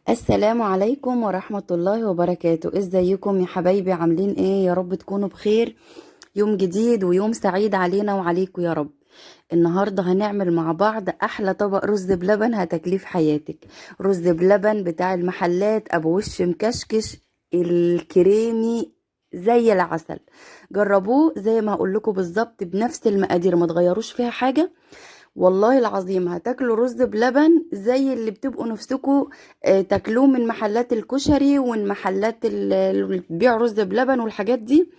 السلام عليكم ورحمة الله وبركاته. ازيكم يا حبايبي؟ عاملين ايه؟ يا رب تكونوا بخير. يوم جديد ويوم سعيد علينا وعليكم يا رب. النهاردة هنعمل مع بعض احلى طبق رز بلبن هتكليف حياتك. رز بلبن بتاع المحلات ابو وش مكشكش الكريمي زي العسل. جربوه زي ما هقول لكم بالظبط بنفس المقادير، ما تغيروش فيها حاجة. والله العظيم هتاكلوا رز بلبن زي اللي بتبقوا نفسكوا تاكلوه من محلات الكشري ومن محلات اللي بتبيع رز بلبن والحاجات دي.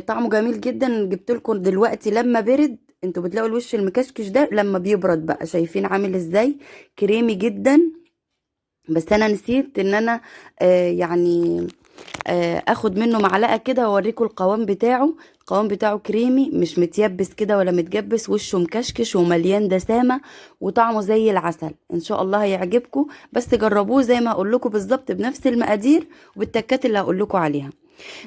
طعمه جميل جدا. جبت لكم دلوقتي لما برد، انتوا بتلاقوا الوش المكشكش ده لما بيبرد بقى شايفين عامل ازاي؟ كريمي جدا. بس انا نسيت ان انا يعني اخد منه معلقه كده واوريكم القوام بتاعه. القوام بتاعه كريمي، مش متيبس كده ولا متجبس، وشه مكشكش ومليان دسامه وطعمه زي العسل. ان شاء الله هيعجبكم، بس جربوه زي ما هقول لكم بالظبط بنفس المقادير وبالتكات اللي هقول لكم عليها.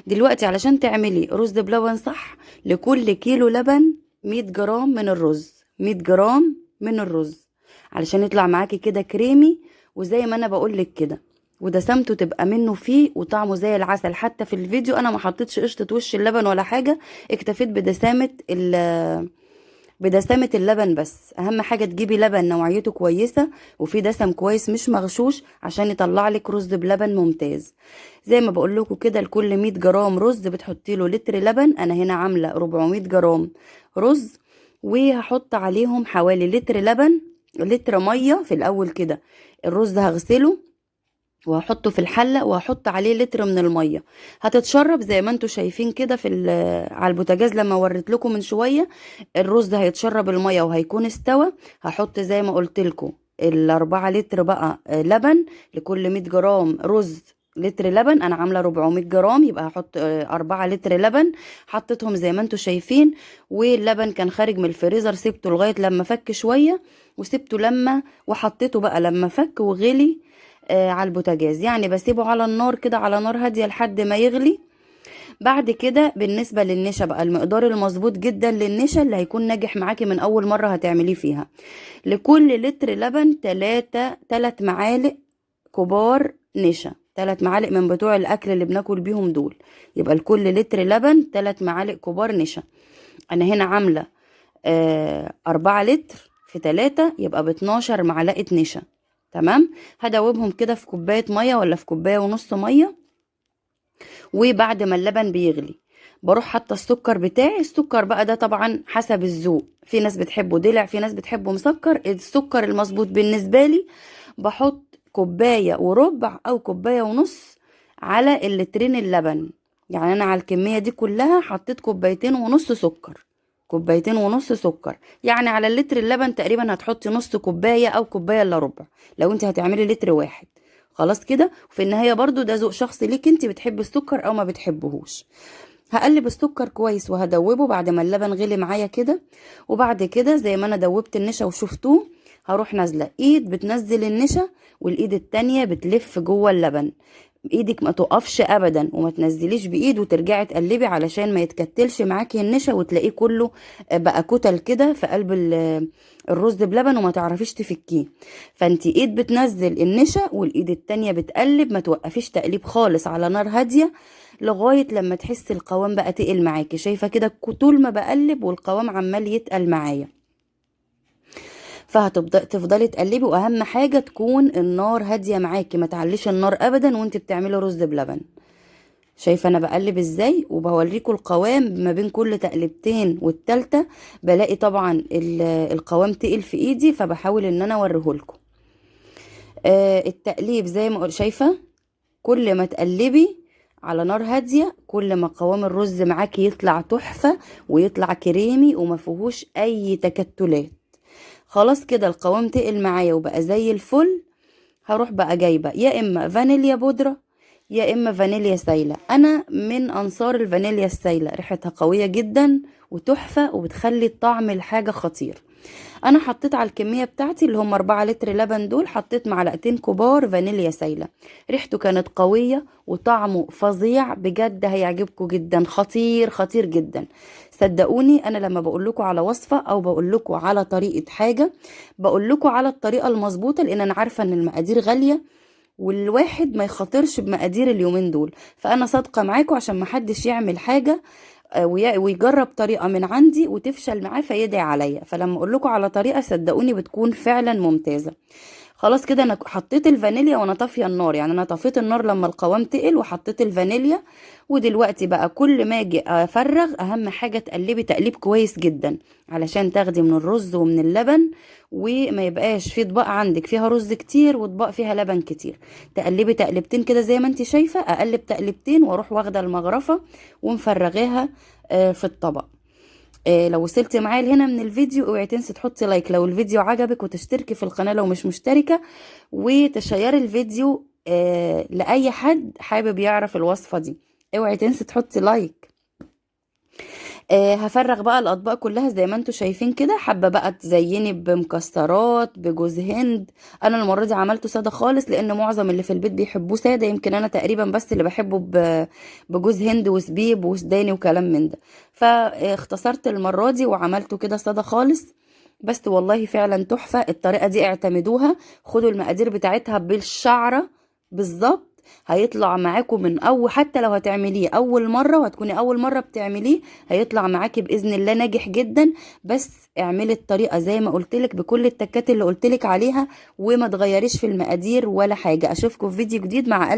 دلوقتي علشان تعملي رز بلبن صح، لكل كيلو لبن 100 جرام من الرز. 100 جرام من الرز علشان يطلع معاكي كده كريمي وزي ما انا بقولك كده، ودسمته تبقى منه فيه وطعمه زي العسل. حتى في الفيديو انا ما حطيتش قشطة وش اللبن ولا حاجة، اكتفيت بدسامة اللبن بس. اهم حاجة تجيبي لبن نوعيته كويسة وفيه دسم كويس مش مغشوش عشان يطلع لك رز بلبن ممتاز. زي ما بقول لكم كده، لكل 100 جرام رز بتحطي له لتر لبن. انا هنا عاملة 400 جرام رز، وهحط عليهم حوالي لتر لبن، لتر مية في الاول كده. الرز هغسله وهحطه في الحلة وهحط عليه لتر من المية. هتتشرب زي ما انتوا شايفين كده على البوتاجاز لما وريت لكم من شوية. الرز هيتشرب المية وهيكون استوى. هحط زي ما قلت لكم الأربعة لتر بقى لبن. لكل 100 جرام رز لتر لبن. انا عامله 400 جرام، يبقى هحط 4 لتر لبن. حطيتهم زي ما انتوا شايفين، واللبن كان خارج من الفريزر، سبته لغايه لما فك شويه، وسبته وحطيته بقى لما فك وغلي على البوتاجاز. يعني بسيبه على النار كده، على نار هادية لحد ما يغلي. بعد كده بالنسبة للنشا بقى، المقدار المظبوط جدا للنشا اللي هيكون ناجح معاكي من اول مرة هتعمليه فيها. لكل لتر لبن 3 معالق كبار نشا. 3 معالق من بتوع الاكل اللي بناكل بيهم دول. يبقى لكل لتر لبن 3 معالق كبار نشا. انا هنا عاملة 4 لتر في 3، يبقى ب12 معلقة نشا. تمام. هدوبهم كده في كوباية مية ولا في كوباية ونص مية. وبعد ما اللبن بيغلي بروح حاطه السكر بتاعي. السكر بقى ده طبعا حسب الذوق، في ناس بتحبه دلع، في ناس بتحبه مسكر. السكر المظبوط بالنسبة لي بحط كوباية وربع او كوباية ونص على اللترين اللبن. يعني انا على الكمية دي كلها حطيت كوبايتين ونص سكر. كوبايتين ونص سكر، يعني على اللتر اللبن تقريبا هتحطي نص كوباية او كوباية الا ربع لو انت هتعملي لتر واحد. خلاص كده. وفي النهاية برضو ده ذوق شخصي ليك، انت بتحبي السكر او ما بتحبهوش. هقلب السكر كويس وهدوبه بعد ما اللبن غلي معايا كده. وبعد كده زي ما انا دوبت النشا وشفتوه، هروح نازله ايد بتنزل النشا والايد التانية بتلف جوه اللبن. ايدك ما تقفش ابدا وما تنزليش بايد وترجعي تقلبي علشان ما يتكتلش معاكي النشا وتلاقيه كله بقى كتل كده في قلب الرز بلبن وما تعرفيش تفكيه. فانتي ايد بتنزل النشا والايد التانية بتقلب، ما توقفيش تقليب خالص، على نار هادية لغاية لما تحسي القوام بقى تقل معاكي. شايفة كده طول ما بقلب والقوام عمال يتقل معايا. تفضلي تقلبي، واهم حاجة تكون النار هادية معاكي، ما تعليش النار ابدا وانت بتعملي رز بلبن. شايفة انا بقلب ازاي وبوريكم القوام ما بين كل تقلبتين والتالتة. بلاقي طبعا القوام تقل في ايدي، فبحاول ان انا اوريهولكم. التقليب زي ما شايفة، كل ما تقلبي على نار هادية كل ما قوام الرز معاكي يطلع تحفة ويطلع كريمي وما فيهوش اي تكتلات. خلاص كده القوام تقل معايا وبقى زي الفل. هروح بقى جايبة يا اما فانيليا بودرة يا اما فانيليا سايلة. انا من انصار الفانيليا السايلة، ريحتها قوية جدا وتحفة وبتخلي طعم الحاجة خطير. انا حطيت على الكمية بتاعتي اللي هم 4 لتر لبن دول، حطيت معلقتين كبار فانيليا سايلة. ريحته كانت قوية وطعمه فظيع بجد، هيعجبكم جدا، خطير خطير جدا. صدقوني انا لما بقول لكم على وصفة او بقول لكم على طريقة حاجة، بقول لكم على الطريقة المظبوطة، لان انا عارفة ان المقادير غالية والواحد ما يخاطرش بمقادير اليومين دول. فانا صادقة معاكم عشان محدش يعمل حاجة ويجرب طريقة من عندي وتفشل معاه فيدعي عليا. فلما اقول لكم على طريقة صدقوني بتكون فعلا ممتازة. خلاص كده انا حطيت الفانيليا وانا طافيه النار، يعني انا طفيت النار لما القوام تقل وحطيت الفانيليا. ودلوقتي بقى كل ما اجي افرغ اهم حاجه تقلبي تقليب كويس جدا علشان تاخدي من الرز ومن اللبن، وما يبقاش في اطباق عندك فيها رز كتير واطباق فيها لبن كتير. تقلبي تقلبتين كده زي ما انت شايفه، اقلب تقلبتين واروح واخده المغرفه ومفرغاها في الطبق. لو وصلت معايا لهنا من الفيديو اوعي تنسي تحطي لايك لو الفيديو عجبك، وتشتركي في القناة لو مش مشتركة، وتشيري الفيديو لأي حد حابب يعرف الوصفة دي. اوعي تنسي تحطي لايك. هفرغ بقى الاطباق كلها زي ما انتوا شايفين كده. حابه بقى تزيني بمكسرات بجوز هند. انا المره دي عملته ساده خالص لان معظم اللي في البيت بيحبوه ساده، يمكن انا تقريبا بس اللي بحبه بجوز هند وزبيب وسوداني وكلام من ده. فاختصرت المره دي وعملته كده ساده خالص. بس والله فعلا تحفه الطريقه دي، اعتمدوها. خدوا المقادير بتاعتها بالشعره بالظبط. هيطلع معاكم من اول، حتى لو هتعمليه اول مره وهتكوني اول مره بتعمليه هيطلع معاكي باذن الله ناجح جدا. بس اعملي الطريقه زي ما قلتلك بكل التكات اللي قلتلك عليها، وما تغيريش في المقادير ولا حاجه. اشوفكم في فيديو جديد مع